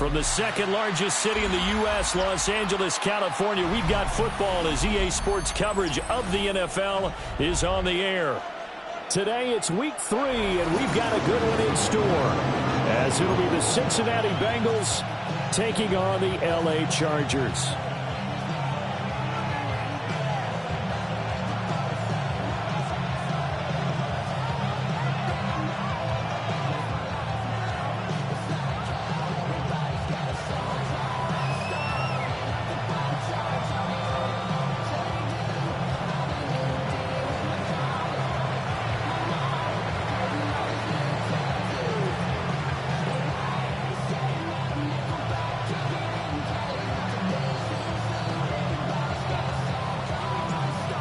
From the second largest city in the U.S., Los Angeles, California, we've got football as EA Sports coverage of the NFL is on the air. Today it's week 3, and we've got a good one in store, as it'll be the Cincinnati Bengals taking on the L.A. Chargers.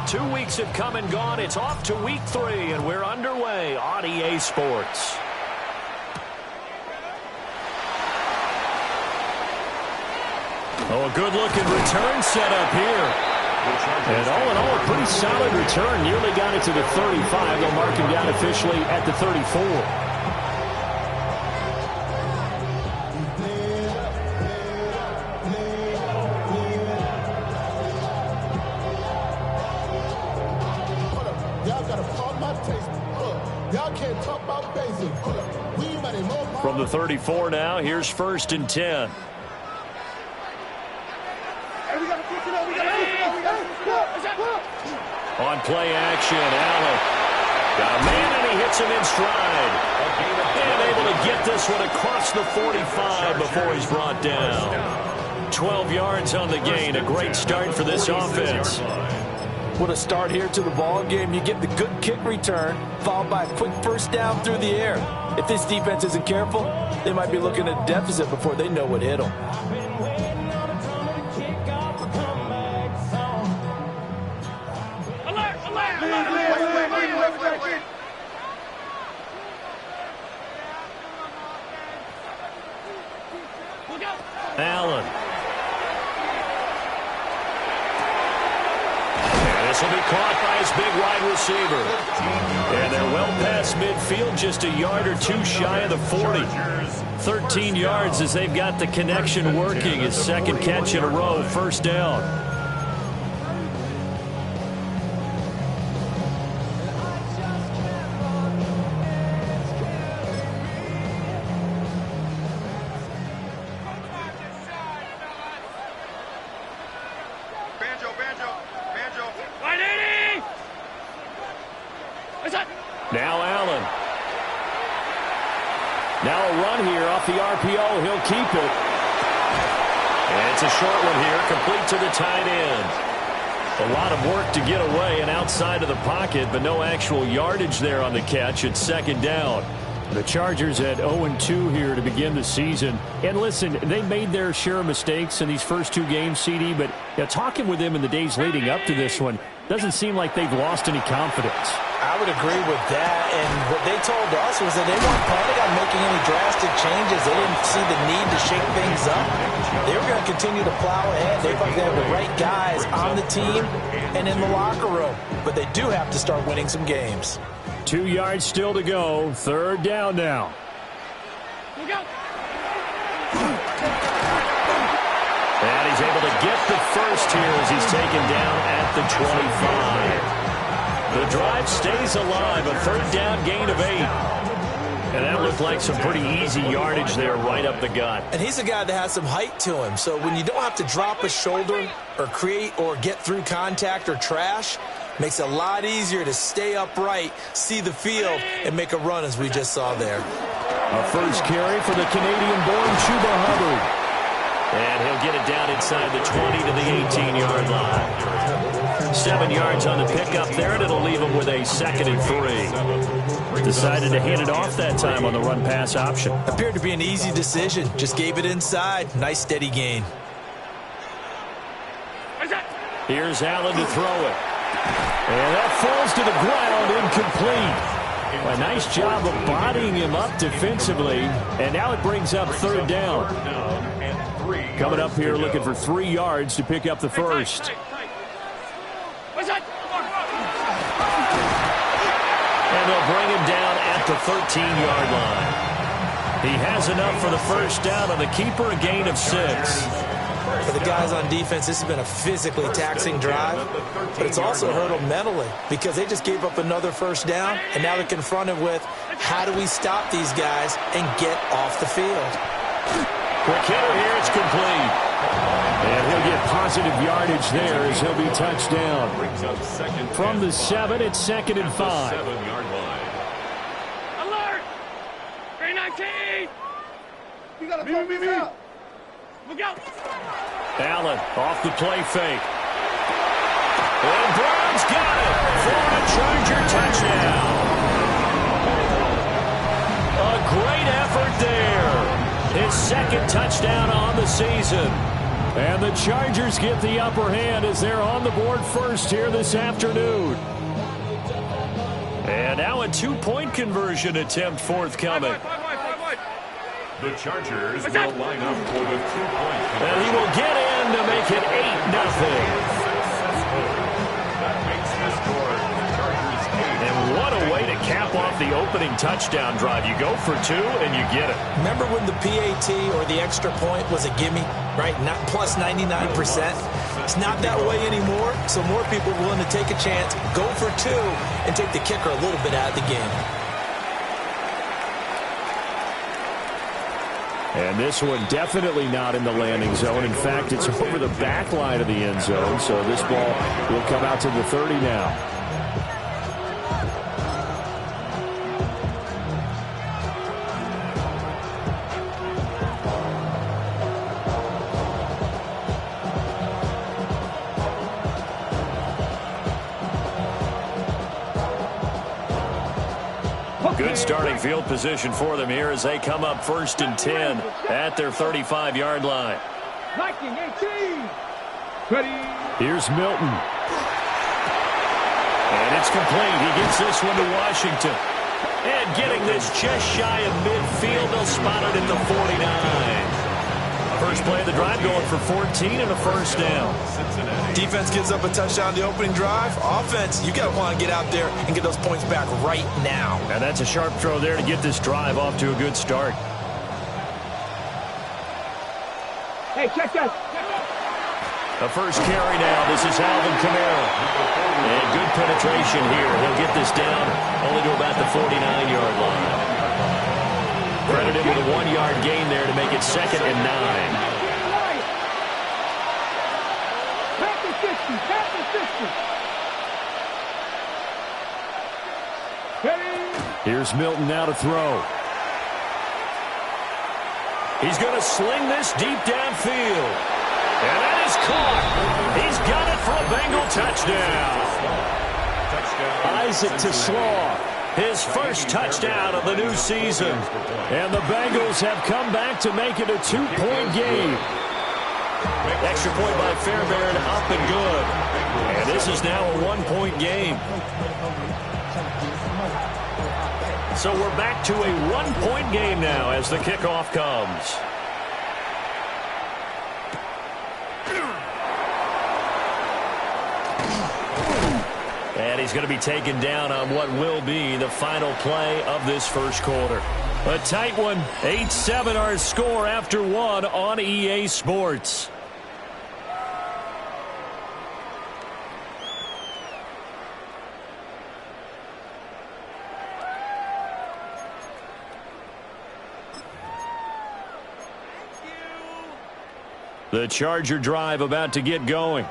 Two weeks have come and gone. It's off to week 3, and we're underway on EA Sports. Oh, a good-looking return set up here. And all in all, a pretty solid return. Nearly got it to the 35. They'll mark him down officially at the 34. From the 34 now, here's 1st and 10. On play action, Allen. Got a man, and he hits him in stride. And able to get this one across the 45 before he's brought down. 12 yards on the gain. A great start for this offense. What a start here to the ball game. You get the good kick return, followed by a quick first down through the air. If this defense isn't careful, they might be looking at a deficit before they know what hit them. Allen. This will be caught by his big wide receiver. And they're well past midfield, just a yard or two shy of the 40. 13 yards as they've got the connection working. His second catch in a row, first down. Now Allen. Now a run here off the RPO. He'll keep it. And it's a short one here, complete to the tight end. A lot of work to get away and outside of the pocket, but no actual yardage there on the catch. It's second down. The Chargers at 0-2 here to begin the season. And listen, they made their share of mistakes in these first 2 games, CD, but talking with them in the days leading up to this one, doesn't seem like they've lost any confidence. I would agree with that, and what they told us was that they weren't planning on making any drastic changes. They didn't see the need to shake things up. They were going to continue to plow ahead. They thought they had the right guys on the team and in the locker room, but they do have to start winning some games. 2 yards still to go. Third down now. And he's able to get the first here as he's taken down at the 25. The drive stays alive. A third down gain of 8. And that looked like some pretty easy yardage there right up the gut. And he's a guy that has some height to him. So when you don't have to drop a shoulder or create or get through contact or trash, makes it a lot easier to stay upright, see the field, and make a run as we just saw there. A first carry for the Canadian-born Chuba Hubbard. And he'll get it down inside the 20 to the 18-yard line. 7 yards on the pickup there, and it'll leave him with a 2nd and 3. Decided to hand it off that time on the run-pass option. Appeared to be an easy decision. Just gave it inside. Nice, steady gain. Here's Allen to throw it. And that falls to the ground, incomplete. A nice job of bodying him up defensively, and now it brings up third down. Coming up here looking for 3 yards to pick up the first. And they'll bring him down at the 13-yard line. He has enough for the first down on the keeper, a gain of 6. For the guys on defense, this has been a physically taxing drive, but it's also hurt them mentally because they just gave up another first down, and now they're confronted with, how do we stop these guys and get off the field? Quick hitter here, it's complete. And he'll get positive yardage there as he'll be touched down. From the 7, it's 2nd and 5. Alert! 319! You gotta put me out. Look out! Allen off the play fake. And Brown's got it for a Charger touchdown. A great effort there. His 2nd touchdown on the season. And the Chargers get the upper hand as they're on the board first here this afternoon. And now a 2-point conversion attempt forthcoming. The Chargers will line up for the 2-point. And he will get in to make it 8-0. That makes the score Chargers 8. And what a way to cap off the opening touchdown drive. You go for 2 and you get it. Remember when the PAT or the extra point was a gimme, right? Not plus 99%. It's not that way anymore, so more people are willing to take a chance, go for 2, and take the kicker a little bit out of the game. And this one definitely not in the landing zone. In fact, it's over the back line of the end zone, so this ball will come out to the 30 now. Good starting field position for them here as they come up 1st and 10 at their 35-yard line. 1918. Ready. Here's Milton. And it's complete. He gets this one to Washington. And getting this just shy of midfield, they'll spot it at the 49. First play of the drive going for 14 and a first down. Defense gives up a touchdown the opening drive. Offense, you got to want to get out there and get those points back right now. And that's a sharp throw there to get this drive off to a good start. Hey, check that. A first carry now. This is Alvin Kamara. And good penetration here. He'll get this down only to about the 49-yard line. Credited with a 1-yard gain there to make it 2nd and 9. Here's Milton now to throw. He's going to sling this deep downfield. And that is caught. He's got it for a Bengal touchdown. Isaac TeSlaa, his first touchdown of the new season. And the Bengals have come back to make it a 2-point game. Extra point by Fairbairn, up and good. And this is now a 1-point game. So we're back to a 1-point game now as the kickoff comes. And he's going to be taken down on what will be the final play of this first quarter. A tight one, 8-7 our score after 1 on EA Sports. The Charger drive about to get going.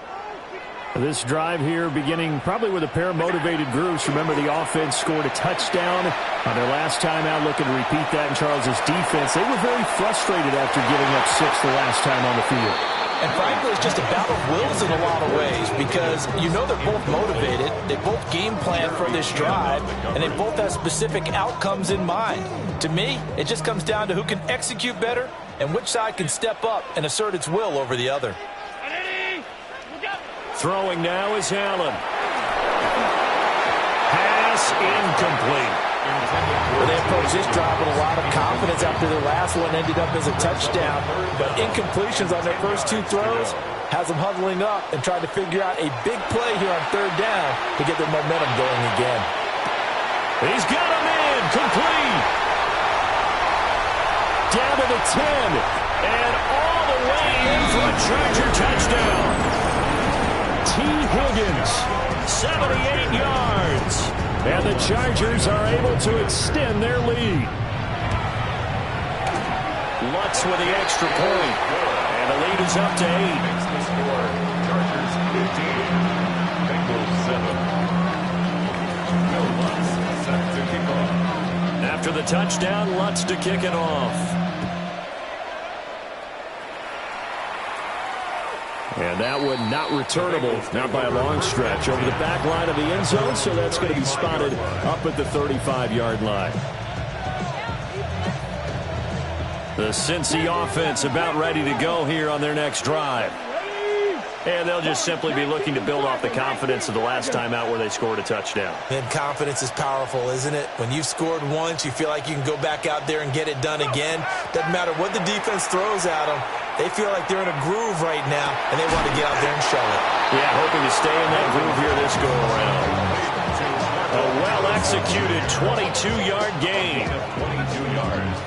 This drive here beginning probably with a pair of motivated groups. Remember, the offense scored a touchdown on their last time out, looking to repeat that in Charles's defense. They were very frustrated after giving up 6 the last time on the field. And frankly, it's just a battle of wills in a lot of ways because you know they're both motivated, they both game plan for this drive, and they both have specific outcomes in mind. To me, it just comes down to who can execute better and which side can step up and assert its will over the other. Throwing now is Allen. Pass incomplete. Well, they approached this drive with a lot of confidence after their last one ended up as a touchdown. But incompletions on their first 2 throws has them huddling up and trying to figure out a big play here on 3rd down to get their momentum going again. He's got him in. Complete. to the 10. And all the way in for a Charger touchdown. T. Higgins, 78 yards. And the Chargers are able to extend their lead. Lutz with the extra point. And the lead is up to 8. Makes the score. Chargers 15. Bengals 7. Will Lutz set to kick off. After the touchdown, Lutz to kick it off. And that one not returnable, not by a long stretch, over the back line of the end zone, so that's going to be spotted up at the 35-yard line. The Cincy offense about ready to go here on their next drive. And they'll just simply be looking to build off the confidence of the last time out where they scored a touchdown. And confidence is powerful, isn't it? When you've scored once, you feel like you can go back out there and get it done again. Doesn't matter what the defense throws at them. They feel like they're in a groove right now, and they want to get out there and show it. Yeah, hoping to stay in that groove here this go-around. A well-executed 22-yard gain. 22 yards.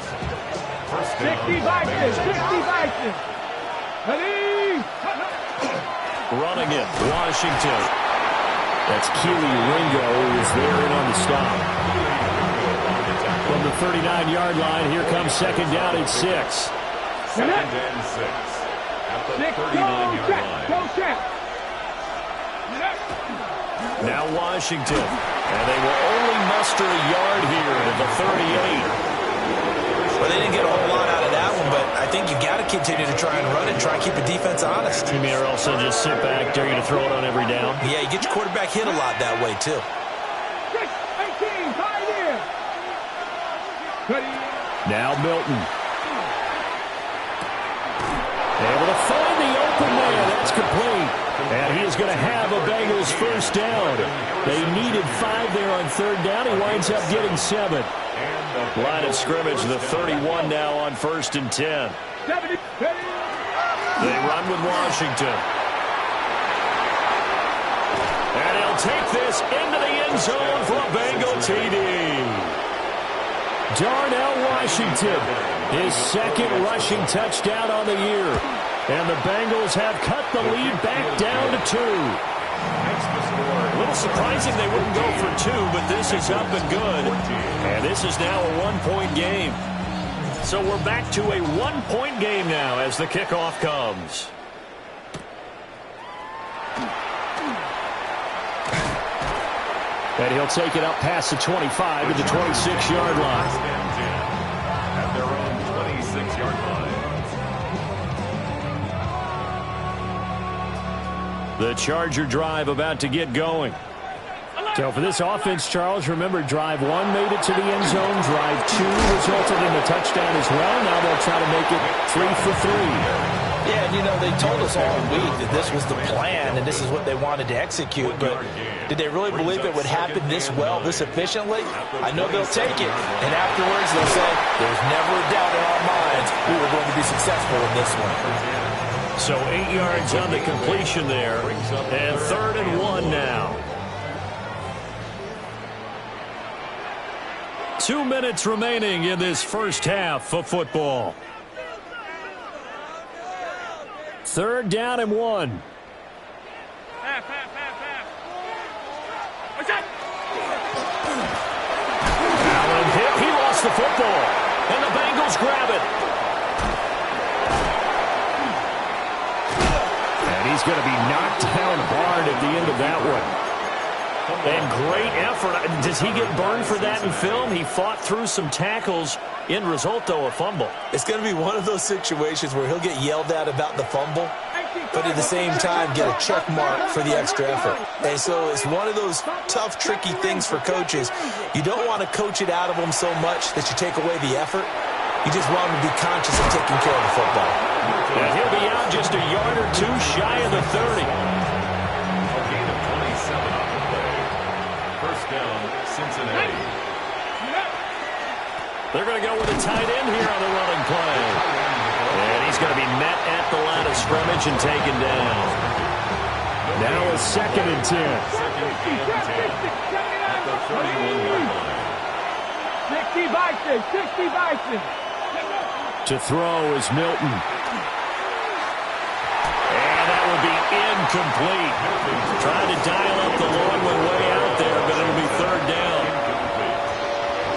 First down. 60 Vikings, 60 Vikings. Ready? Running it, Washington. That's Keely Ringo who is there in on the stop. From the 39-yard line, here comes second down at 6. Second and 6. At the 39-yard line. Go check. Now Washington. And they will only muster a yard here at the 38. Well, they didn't get a whole lot out of that one, but I think you got to continue to try and run it, try and keep the defense honest. You mean or also just sit back, dare you to throw it on every down? Yeah, you get your quarterback hit a lot that way, too. 6-18, tied in. Ready? Now Milton. Able to find the open man. That's complete. And he is going to have a Bengals first down. They needed 5 there on third down. He winds up getting 7. Line of scrimmage, the 31 now on 1st and 10. 70. They run with Washington. And he'll take this into the end zone for a Bengal TD. Darnell Washington, his second rushing touchdown on the year. And the Bengals have cut the lead back down to 2. A little surprising they wouldn't go for 2, but this is up and good. And this is now a 1-point game. So we're back to a 1-point game now as the kickoff comes. And he'll take it up past the 25 to the 26-yard line. At their own 26-yard line. The Charger drive about to get going. So for this offense, Charles, remember drive 1 made it to the end zone. Drive 2 resulted in a touchdown as well. Now they'll try to make it 3 for 3. Yeah, and you know, they told us all week that this was the plan and this is what they wanted to execute, but did they really believe it would happen this well, this efficiently? I know they'll take it, and afterwards they'll say, there's never a doubt in our minds we were going to be successful in this one. So 8 yards on the completion there, and 3rd and 1 now. 2 minutes remaining in this first half of football. 3rd down and 1. Half. What's that? Allen hit. He lost the football. And the Bengals grab it. And he's going to be knocked down hard at the end of that one. And great effort. Does he get burned for that in film? He fought through some tackles. End result, though, a fumble. It's going to be one of those situations where he'll get yelled at about the fumble, but at the same time get a check mark for the extra effort. And so it's one of those tough, tricky things for coaches. You don't want to coach it out of them so much that you take away the effort. You just want them to be conscious of taking care of the football. And he'll be out just a yard or 2 shy of the 30. A gain of 27 on the play. First down, Cincinnati. They're going to go with a tight end here on the running play. And he's going to be met at the line of scrimmage and taken down. Now a 2nd and 10. Second and 10. At the 31-yard line. 60 Vikings, 60 Vikings. To throw is Milton. And that will be incomplete. Trying to dial up the long one way out there, but it'll be third down.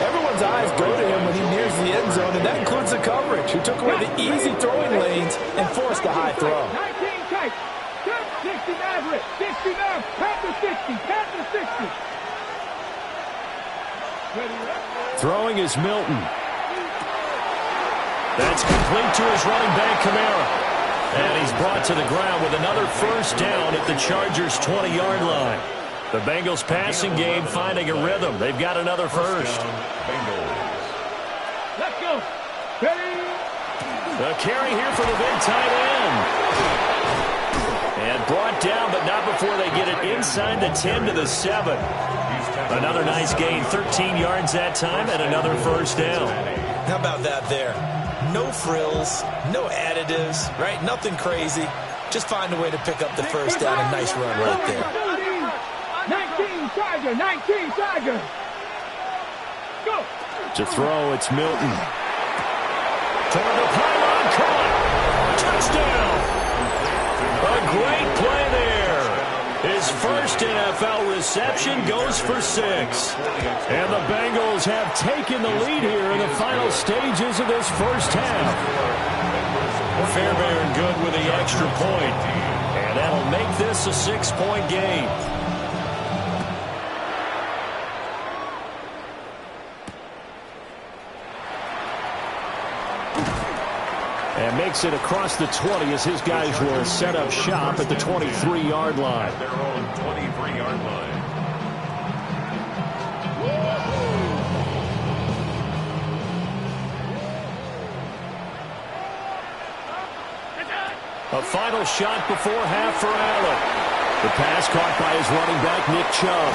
Everyone's eyes go to him when he nears the end zone, and that includes the coverage. He took away the easy throwing lanes and forced a high throw. 19 tight. 60 Maverick. 60 Maverick. Pat the 60. Pat the 60. Throwing is Milton. That's complete to his running back, Kamara. And he's brought to the ground with another first down at the Chargers' 20-yard line. The Bengals passing game finding a rhythm. They've got another first. Let's go. Ready? The carry here for the big tight end. And brought down, but not before they get it inside the 10 to the 7. Another nice gain, 13 yards that time, and another first down. How about that there? No frills, no additives, right? Nothing crazy. Just find a way to pick up the first down. A nice run right there. 19 Tiger. 19 Tiger. Go. To throw, it's Milton. Toward the pylon, caught. Touchdown. A great play there. His first NFL reception goes for 6. And the Bengals have taken the lead here in the final stages of this first half. Fairbairn good with the extra point. And that'll make this a 6-point game. And makes it across the 20 as his guys will set up shop at the 23-yard line. Their own 23-yard line. A final shot before half for Allen. The pass caught by his running back, Nick Chubb.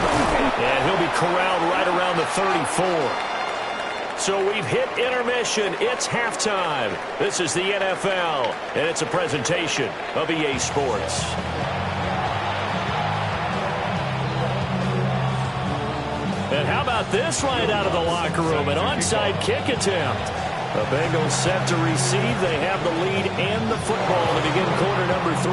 And he'll be corralled right around the 34. So we've hit intermission. It's halftime. This is the NFL, and it's a presentation of EA Sports. And how about this right out of the locker room? An onside kick attempt. The Bengals set to receive. They have the lead and the football to begin quarter number 3.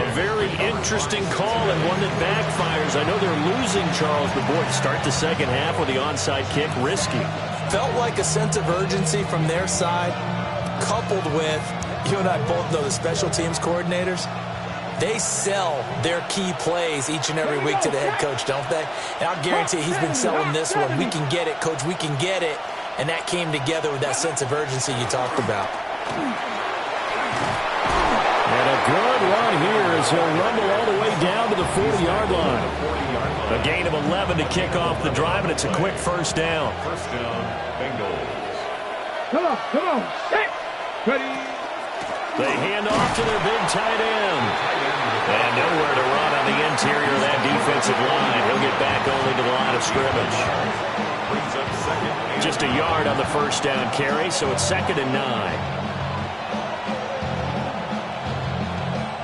A very interesting call and one that backfires. I know they're losing, Charles, but boy, start the second half with the onside kick, risky. Felt like a sense of urgency from their side, coupled with, you and I both know the special teams coordinators. They sell their key plays each and every week to the head coach, don't they? And I'll guarantee he's been selling this one. We can get it, coach, we can get it. And that came together with that sense of urgency you talked about. And a good run here as he'll rumble all the way down to the 40-yard line. A gain of 11 to kick off the drive, and it's a quick first down. First down, Bengals. Come on. Hey. Ready? They hand off to their big tight end. And nowhere to run on the interior of that defensive line. He'll get back only to the line of scrimmage. Brings up second. Just a yard on the first down carry, so it's 2nd and 9.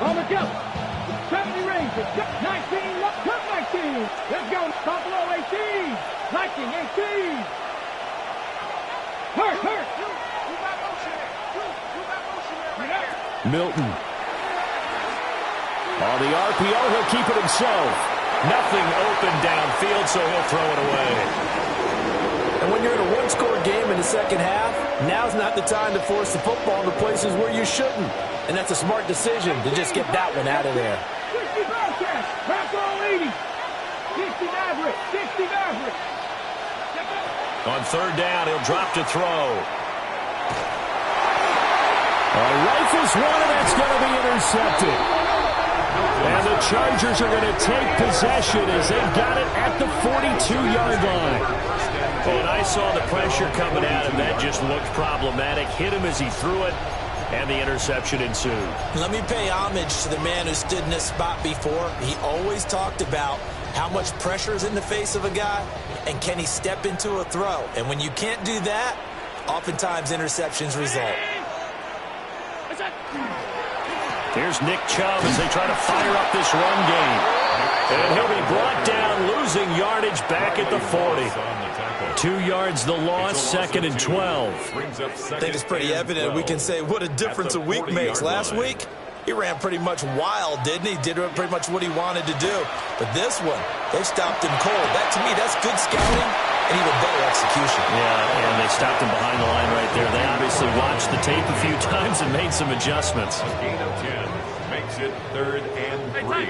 On the go. 70 Rangers. 19. Cut 19. Let's go. Buffalo 18. Viking 18. Hurt. Milton. On the RPO, he'll keep it himself. Nothing open downfield, so he'll throw it away. And when you're in a one-score game in the second half, now's not the time to force the football into places where you shouldn't. And that's a smart decision to just get that one out of there. 60 Bearcats. Basketball 80. 60 Maverick. 60 Maverick. On third down, he'll drop to throw. A rifles one, and that's going to be intercepted. And the Chargers are going to take possession as they've got it at the 42-yard line. And I saw the pressure coming at him. That just looked problematic. Hit him as he threw it, and the interception ensued. Let me pay homage to the man who stood in this spot before. He always talked about how much pressure is in the face of a guy, and can he step into a throw. And when you can't do that, oftentimes interceptions result. Here's Nick Chubb as they try to fire up this run game. And he'll be brought down, losing yardage back at the 40. 2 yards the loss, 2nd and 12. I think it's pretty evident. We can say what a difference a week makes. Last week, he ran pretty much wild, didn't he? Did pretty much what he wanted to do. But this one, they stopped him cold. That, to me, that's good scouting and even better execution. Yeah, and they stopped him behind the line right there. They obviously watched the tape a few times and made some adjustments. A gain of 10 makes it 3rd and 3.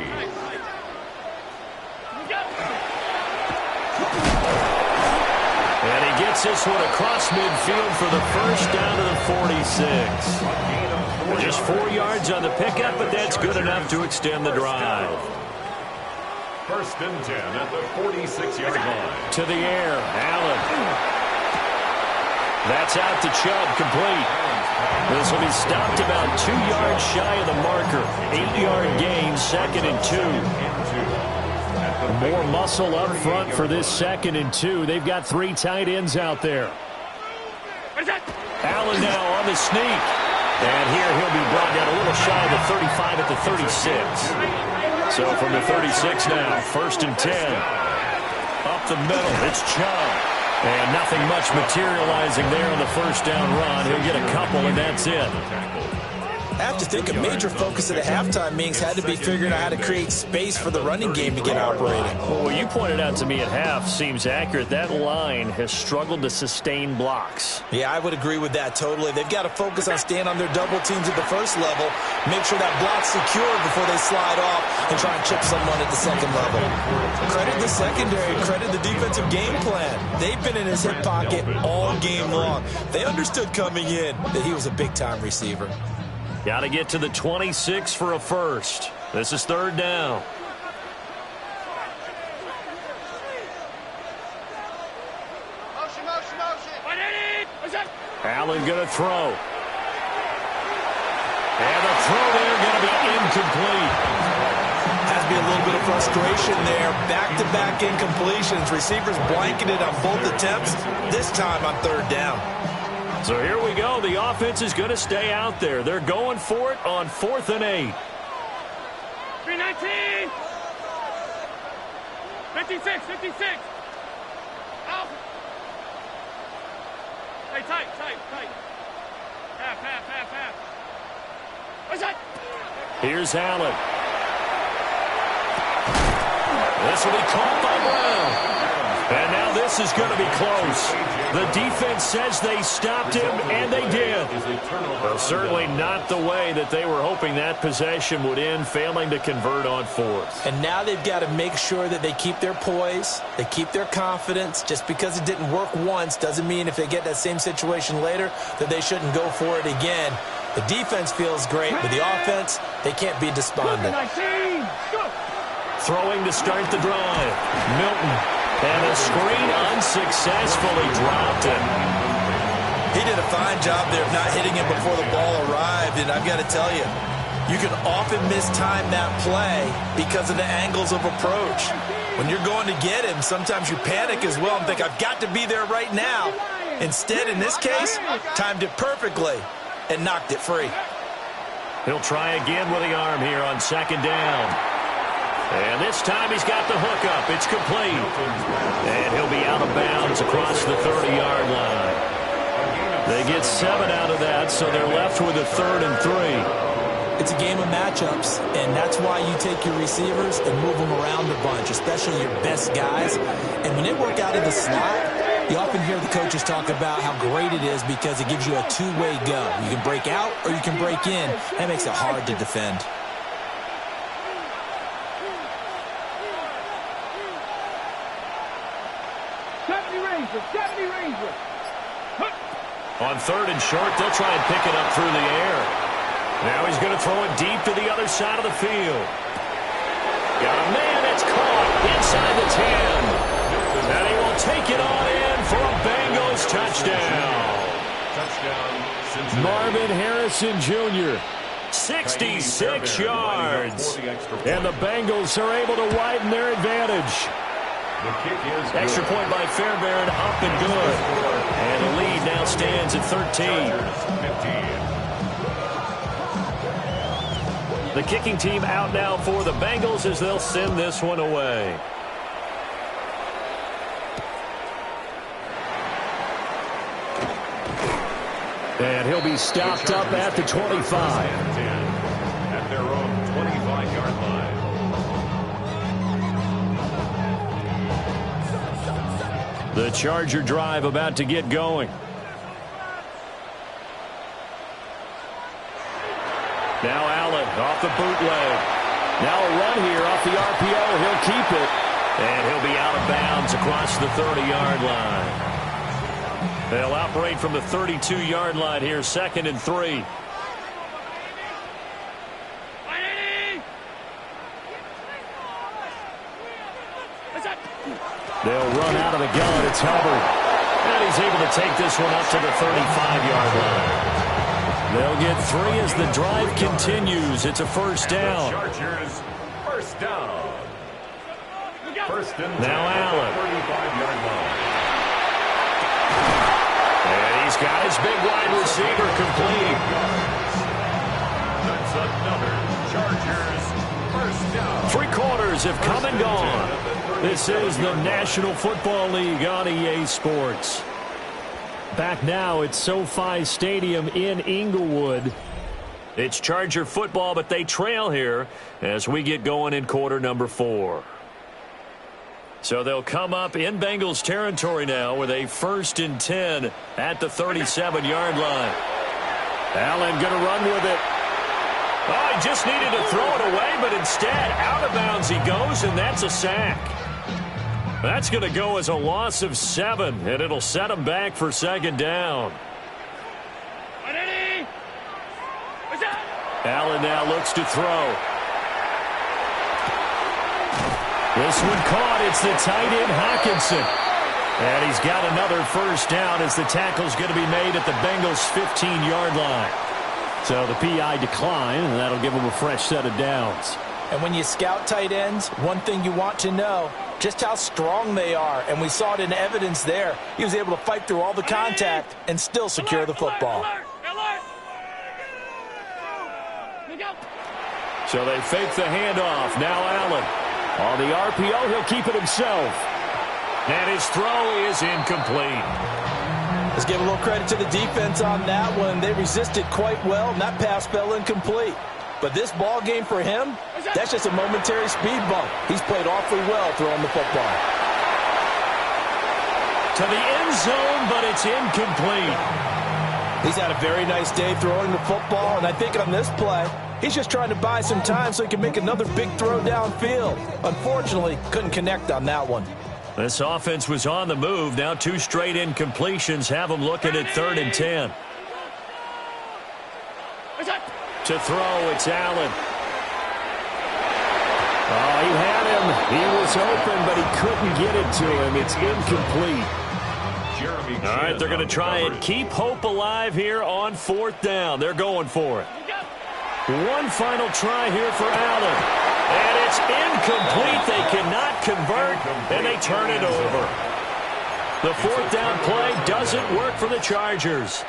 And he gets this one across midfield for the first down to the 46. Just 4 yards on the pickup, but that's good enough to extend the drive. 1st and 10 at the 46-yard line. To the air, Allen. That's out to Chubb, complete. This will be stopped about 2 yards shy of the marker. 8-yard gain, 2nd and 2. More muscle up front for this 2nd and 2. They've got 3 tight ends out there. Allen now on the sneak. And here he'll be brought down a little shy of the 35 at the 36. So from the 36 now, 1st and 10. Up the middle, it's Chubb. And nothing much materializing there on the first down run. He'll get a couple, and that's it. I have to think a major focus of the halftime meetings had to be figuring out how to create space for the running game to get operating. Well, what you pointed out to me at half seems accurate. That line has struggled to sustain blocks. Yeah, I would agree with that totally. They've got to focus on staying on their double teams at the first level, make sure that block's secure before they slide off and try and chip someone at the second level. Credit the secondary, credit the defensive game plan. They've been in his hip pocket all game long. They understood coming in that he was a big-time receiver. Got to get to the 26 for a first. This is 3rd down. Allen going to throw. And the throw there going to be incomplete. Has to be a little bit of frustration there. Back-to-back incompletions. Receivers blanketed on both attempts, this time on 3rd down. So here we go. The offense is going to stay out there. They're going for it on 4th and 8. 319. 56, 56. Out. Hey, tight. Half. What's that? Here's Allen. This will be caught by Brown. And now this is going to be close. The defense says they stopped him, and they did. Well, certainly not the way that they were hoping that possession would end, failing to convert on 4th. And now they've got to make sure that they keep their poise, they keep their confidence. Just because it didn't work once doesn't mean if they get that same situation later that they shouldn't go for it again. The defense feels great, but the offense, they can't be despondent. Throwing to start the drive. Milton. And a screen unsuccessfully dropped it. He did a fine job there of not hitting him before the ball arrived, and I've got to tell you, you can often mistime that play because of the angles of approach. When you're going to get him, sometimes you panic as well and think, I've got to be there right now. Instead, in this case, timed it perfectly and knocked it free. He'll try again with the arm here on 2nd down. And this time he's got the hook up. It's complete. And he'll be out of bounds across the 30-yard line. They get 7 out of that, so they're left with a 3rd and 3. It's a game of matchups, and that's why you take your receivers and move them around a bunch, especially your best guys. And when they work out of the slot, you often hear the coaches talk about how great it is because it gives you a two-way go. You can break out or you can break in. That makes it hard to defend. On 3rd and short, they'll try and pick it up through the air. Now he's going to throw it deep to the other side of the field. Got a man that's caught inside the 10. And he will take it on in for a Bengals touchdown. Marvin Harrison Jr., 66 yards. And the Bengals are able to widen their advantage. Extra point by Fairbairn, up and good. And the lead now stands at 13. The kicking team out now for the Bengals as they'll send this one away. And he'll be stopped up at the 25. At their own 25-yard line. The Charger drive about to get going. Now Allen off the bootleg. Now a run here off the RPO. He'll keep it. And he'll be out of bounds across the 30-yard line. They'll operate from the 32-yard line here, 2nd and 3. They'll run out of the gun. It's Hubbard. And he's able to take this one up to the 35-yard line. They'll get 3 as the drive continues. It's a first down. Chargers, first down. First and 10. Now Allen. 35-yard line. And he's got his big wide receiver complete. That's another Chargers first down. 3 quarters have come and gone. This is the National Football League on EA Sports. Back now at SoFi Stadium in Inglewood. It's Charger football, but they trail here as we get going in quarter number 4. So they'll come up in Bengals territory now with a 1st and 10 at the 37-yard line. Allen going to run with it. Oh, he just needed to throw it away, but instead out of bounds he goes, and that's a sack. That's going to go as a loss of 7, and it'll set him back for 2nd down. Allen now looks to throw. This one caught. It's the tight end, Hockenson. And he's got another first down as the tackle's going to be made at the Bengals' 15-yard line. So the PI decline, and that'll give him a fresh set of downs. And when you scout tight ends, one thing you want to know, just how strong they are. And we saw it in evidence there. He was able to fight through all the contact and still secure the football. So they fake the handoff. Now Allen. On the RPO, he'll keep it himself. And his throw is incomplete. Let's give a little credit to the defense on that one. They resisted quite well, and that pass fell incomplete. But this ball game for him, that's just a momentary speed bump. He's played awfully well throwing the football. To the end zone, but it's incomplete. He's had a very nice day throwing the football, and I think on this play, he's just trying to buy some time so he can make another big throw downfield. Unfortunately, couldn't connect on that one. This offense was on the move. Now 2 straight incompletions have them looking at 3rd and 10. To throw, it's Allen. Oh, he had him. He was open, but he couldn't get it to him. It's incomplete. All right, they're going to try and keep hope alive here on 4th down. They're going for it. One final try here for Allen. And it's incomplete. They cannot convert, and they turn it over. The 4th down play doesn't work for the Chargers.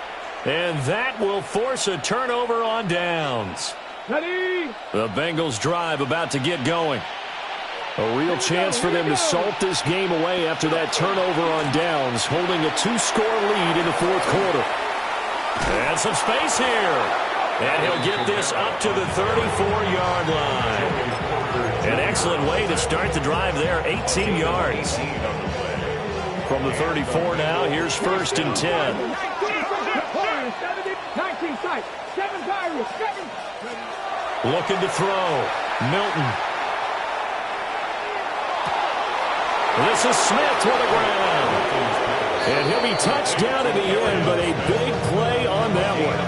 And that will force a turnover on downs. Ready? The Bengals drive about to get going. A real chance for them to salt this game away after that turnover on downs, holding a 2-score lead in the 4th quarter. And some space here. And he'll get this up to the 34-yard line. An excellent way to start the drive there, 18 yards. From the 34 now, here's 1st and 10. 19 sight, 7 Pirates, 7. Looking to throw. Milton. This is Smith to the ground. And he'll be touched down in the end, but a big play on that one.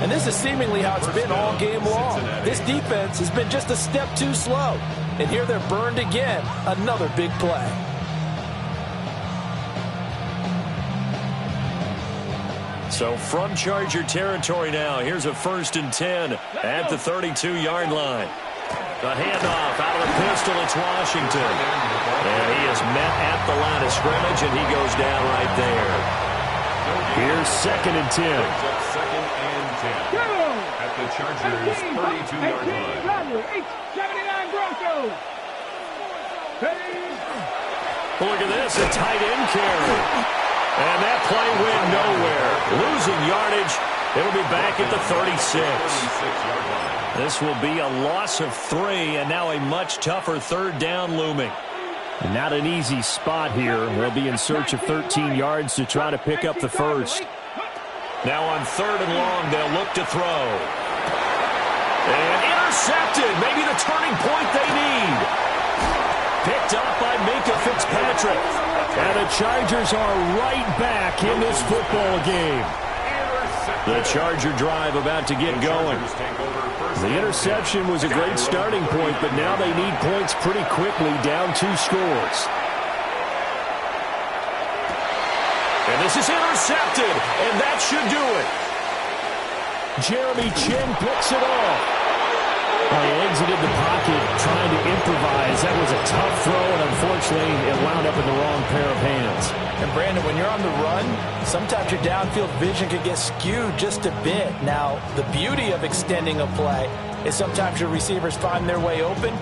And this is seemingly how it's been all game long. This defense has been just a step too slow. And here they're burned again. Another big play. So from Charger territory now, here's a 1st and 10 at the 32-yard line. The handoff out of the pistol, it's Washington. And he is met at the line of scrimmage, and he goes down right there. Here's 2nd and 10. Second and 10. at the Chargers' 32-yard line. 79 Broncos. Look at this, a tight end carry. And that play went nowhere. Losing yardage. It'll be back at the 36. This will be a loss of 3, and now a much tougher third down looming. Not an easy spot here. They'll be in search of 13 yards to try to pick up the first. Now on 3rd and long, they'll look to throw. And intercepted. Maybe the turning point they need. Picked up by Minkah Fitzpatrick. And the Chargers are right back in this football game. The Charger drive about to get going. The interception was a great starting point, but now they need points pretty quickly, down 2 scores. And this is intercepted, and that should do it. Jeremy Chinn picks it off. Well, he exited the pocket trying to improvise. That was a tough throw, and unfortunately, it wound up in the wrong pair of hands. And, Brandon, when you're on the run, sometimes your downfield vision could get skewed just a bit. Now, the beauty of extending a play is sometimes your receivers find their way open,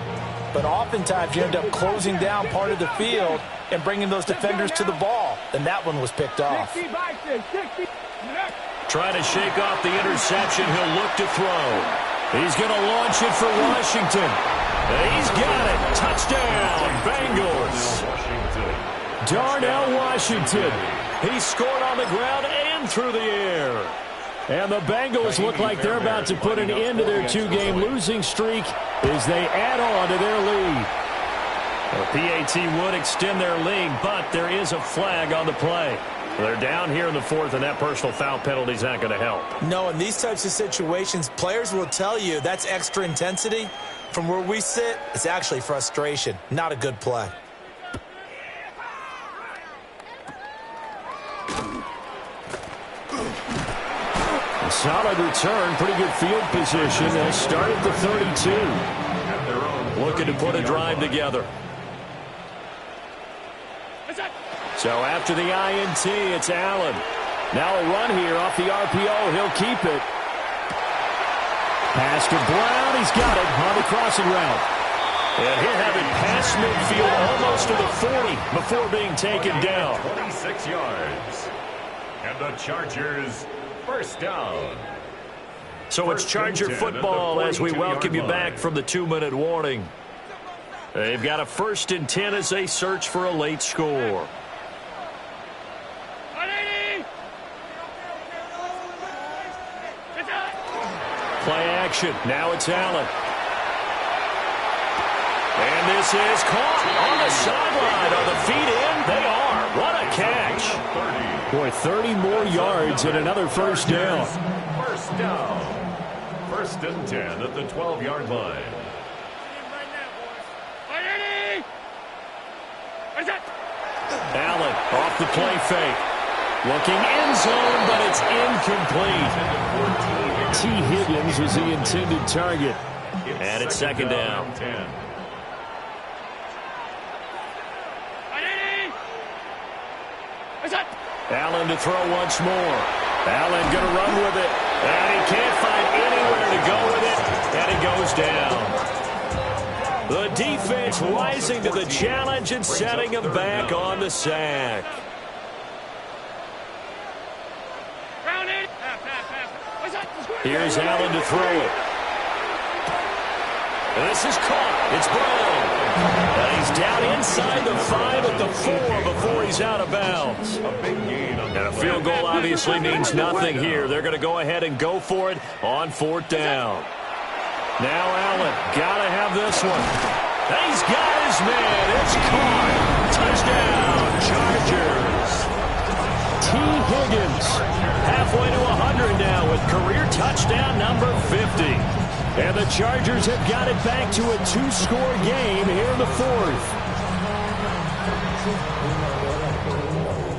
but oftentimes you end up closing down part of the field and bringing those defenders to the ball. And that one was picked off. Trying to shake off the interception. He'll look to throw. He's going to launch it for Washington. He's got it. Touchdown, Bengals. Darnell Washington. He scored on the ground and through the air. And the Bengals look like they're about to put an end to their 2-game losing streak as they add on to their lead. The PAT would extend their lead, but there is a flag on the play. They're down here in the 4th, and that personal foul penalty is not going to help. No, in these types of situations, players will tell you that's extra intensity. From where we sit, it's actually frustration. Not a good play. A solid return, pretty good field position. They'll start at the 32. Looking to put a drive together. So after the INT, it's Allen. Now a run here off the RPO. He'll keep it. Pass to Brown. He's got it on the crossing route. And he'll have it past midfield almost to the 40 before being taken down. 26 yards. And the Chargers first down. So it's Charger football as we welcome you back from the 2-minute warning. They've got a 1st and 10 as they search for a late score. Play action. Now it's Allen. And this is caught on the sideline. Are the feet in? They are. What a catch. Boy, 30 more yards and another first down. First down. 1st and 10 at the 12-yard line. Allen off the play fake. Looking end zone, but it's incomplete. T. Higgins was the intended target. And it's 2nd down. Allen to throw once more. Allen going to run with it. And he can't find anywhere to go with it. And he goes down. The defense rising to the challenge and setting him back on the sack. Here's Allen to throw it. This is caught. It's Brown. And he's down inside the 5 at the 4 before he's out of bounds. And a field goal obviously means nothing here. They're going to go ahead and go for it on 4th down. Now Allen, got to have this one. He's got his man. It's caught. Touchdown, Chargers. T. Higgins. Halfway to 100 now with career touchdown number 50. And the Chargers have got it back to a 2-score game here in the 4th.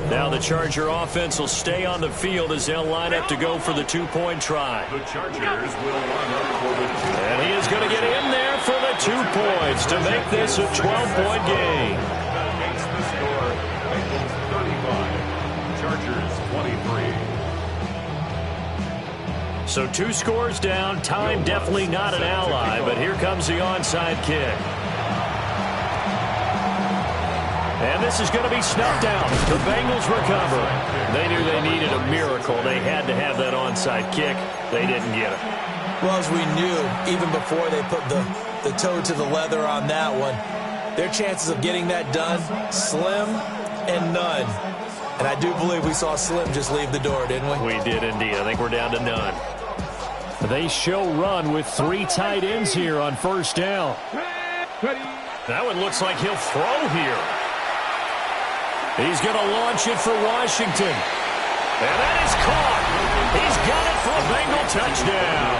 Now the Charger offense will stay on the field as they'll line up to go for the 2-point try. The Chargers will line up for the 2. And he is going to get in there for the 2 points to make this a 12-point game. That makes the score Bengals 35, Chargers 23. So 2 scores down. Time definitely not an ally, but here comes the onside kick. And this is going to be snuffed out. The Bengals recover. They knew they needed a miracle. They had to have that onside kick. They didn't get it. Well, as we knew, even before they put the toe to the leather on that one, their chances of getting that done, slim and none. And I do believe we saw Slim just leave the door, didn't we? We did indeed. I think we're down to none. They show run with 3 tight ends here on first down. That one looks like he'll throw here. He's going to launch it for Washington. And that is caught. He's got it for a Bengal touchdown.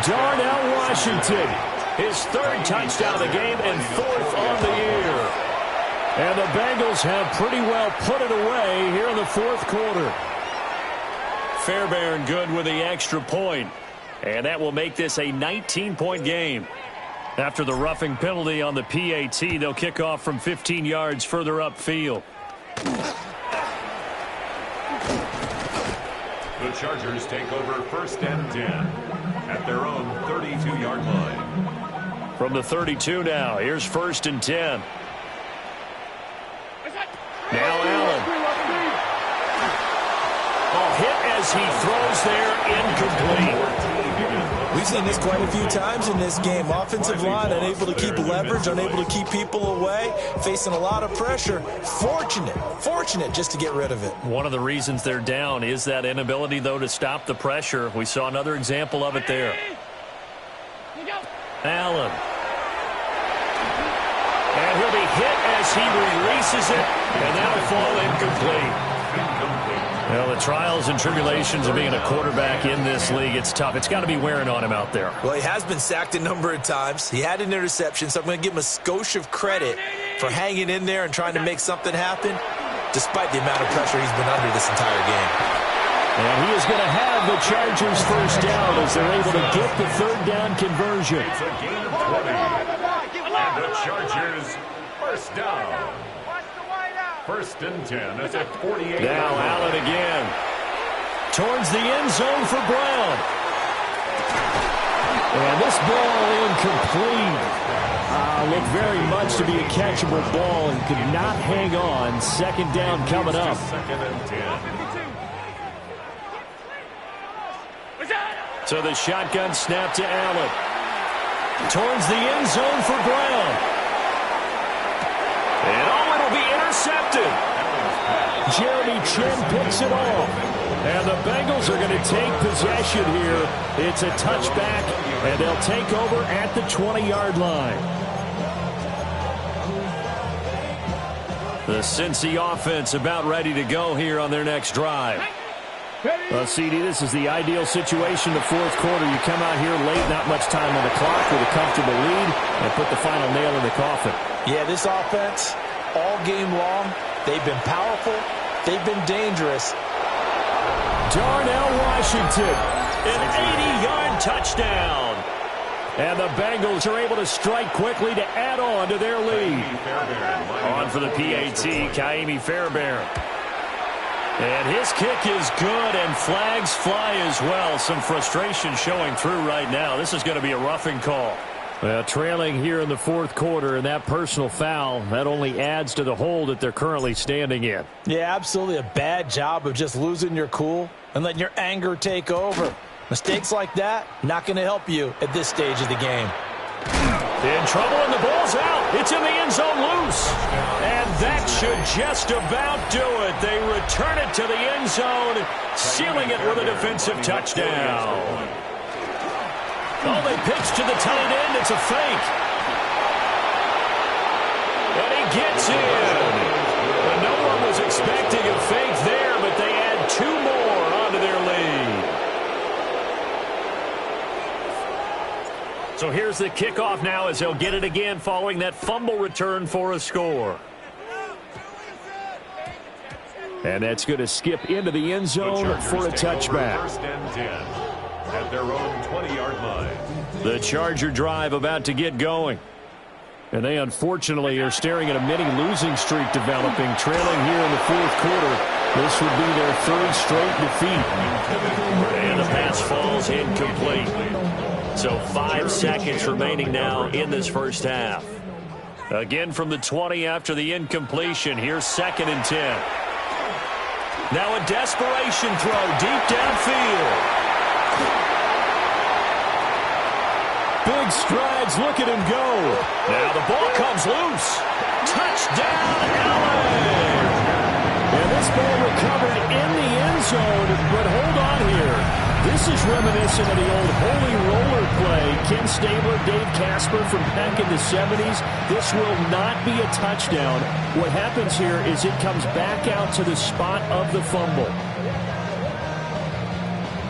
Darnell Washington, his 3rd touchdown of the game and 4th on the year. And the Bengals have pretty well put it away here in the 4th quarter. Fairbairn good with the extra point. And that will make this a 19-point game. After the roughing penalty on the PAT, they'll kick off from 15 yards further upfield. The Chargers take over 1st and 10 at their own 32-yard line. From the 32 now, here's 1st and 10. Now Allen. Hit as he throws there, incomplete. We've seen this quite a few times in this game. Offensive line unable to keep leverage, unable to keep people away, facing a lot of pressure. Fortunate just to get rid of it. One of the reasons they're down is that inability, though, to stop the pressure. We saw another example of it there. Allen. And he'll be hit as he releases it, and that'll fall incomplete. Well, the trials and tribulations of being a quarterback in this league, it's tough. It's got to be wearing on him out there. Well, he has been sacked a number of times. He had an interception, so I'm going to give him a skosh of credit for hanging in there and trying to make something happen, despite the amount of pressure he's been under this entire game. And he is going to have the Chargers first down as they're able to get the 3rd down conversion. It's a gain of 20. And the Chargers first down. 1st and 10 at the 48. Now Allen again. Towards the end zone for Brown. And this ball incomplete. Looked very much to be a catchable ball and could not hang on. 2nd down coming up. 2nd and 10. So the shotgun snap to Allen. Towards the end zone for Brown. And it'll be intercepted. Jeremy Chinn picks it off. And the Bengals are going to take possession here. It's a touchback, and they'll take over at the 20-yard line. The Cincy offense about ready to go here on their next drive. Well, CD, this is the ideal situation, the 4th quarter. You come out here late, not much time on the clock with a comfortable lead, and put the final nail in the coffin. Yeah, this offense, all game long, they've been powerful, they've been dangerous. Darnell Washington, an 80-yard touchdown. And the Bengals are able to strike quickly to add on to their lead. On for the PAT, Ka'imi Fairbairn. And his kick is good, and flags fly as well. Some frustration showing through right now. This is going to be a roughing call. Well, trailing here in the 4th quarter, and that personal foul, that only adds to the hole that they're currently standing in. Yeah, absolutely a bad job of just losing your cool and letting your anger take over. Mistakes like that, not going to help you at this stage of the game. In trouble, and the ball's out. It's in the end zone loose. And that should just about do it. They return it to the end zone, sealing it with a defensive touchdown. Oh, they pitch to the tight end. It's a fake. And he gets in. But no one was expecting a fake there, but they add 2 more onto their lead. So here's the kickoff now as they'll get it again following that fumble return for a score. And that's going to skip into the end zone for a touchback. 1st and 10 at their own 20-yard line. The Charger drive about to get going. And they unfortunately are staring at a mini losing streak developing, trailing here in the 4th quarter This would be their third straight defeat. And the pass falls incomplete. So 5 seconds remaining now in this first half. Again from the 20 after the incompletion. Here's 2nd and 10. Now a desperation throw deep downfield. Big strides. Look at him go. Now the ball comes loose. Touchdown, LA. And this ball recovered in the end zone, but hold on here. This is reminiscent of the old holy roller play. Ken Stabler, Dave Casper from back in the 70s. This will not be a touchdown. What happens here is it comes back out to the spot of the fumble.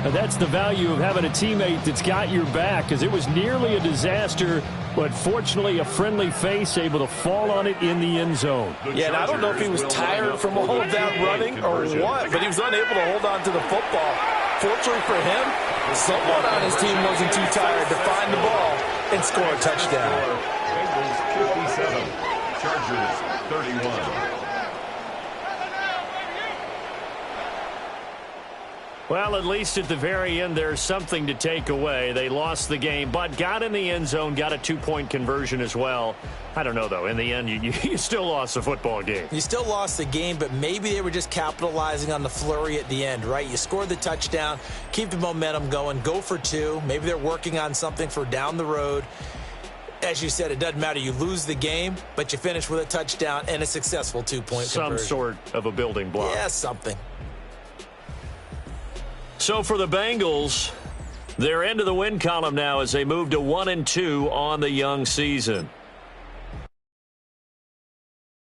And that's the value of having a teammate that's got your back, because it was nearly a disaster, but fortunately a friendly face able to fall on it in the end zone. Yeah, and I don't know if he was tired from all of that running or what, but he was unable to hold on to the football. Fortunately for him, someone on his team wasn't too tired to find the ball and score a touchdown. Bengals 57, Chargers 31. Well, at least at the very end, there's something to take away. They lost the game, but got in the end zone, got a 2-point conversion as well. I don't know, though. In the end, you still lost the football game. You still lost the game, but maybe they were just capitalizing on the flurry at the end, right? You scored the touchdown, keep the momentum going, go for 2. Maybe they're working on something for down the road. As you said, it doesn't matter. You lose the game, but you finish with a touchdown and a successful 2-point conversion. Some sort of a building block. Yeah, something. So for the Bengals, they're into the win column now as they move to 1-2 on the young season.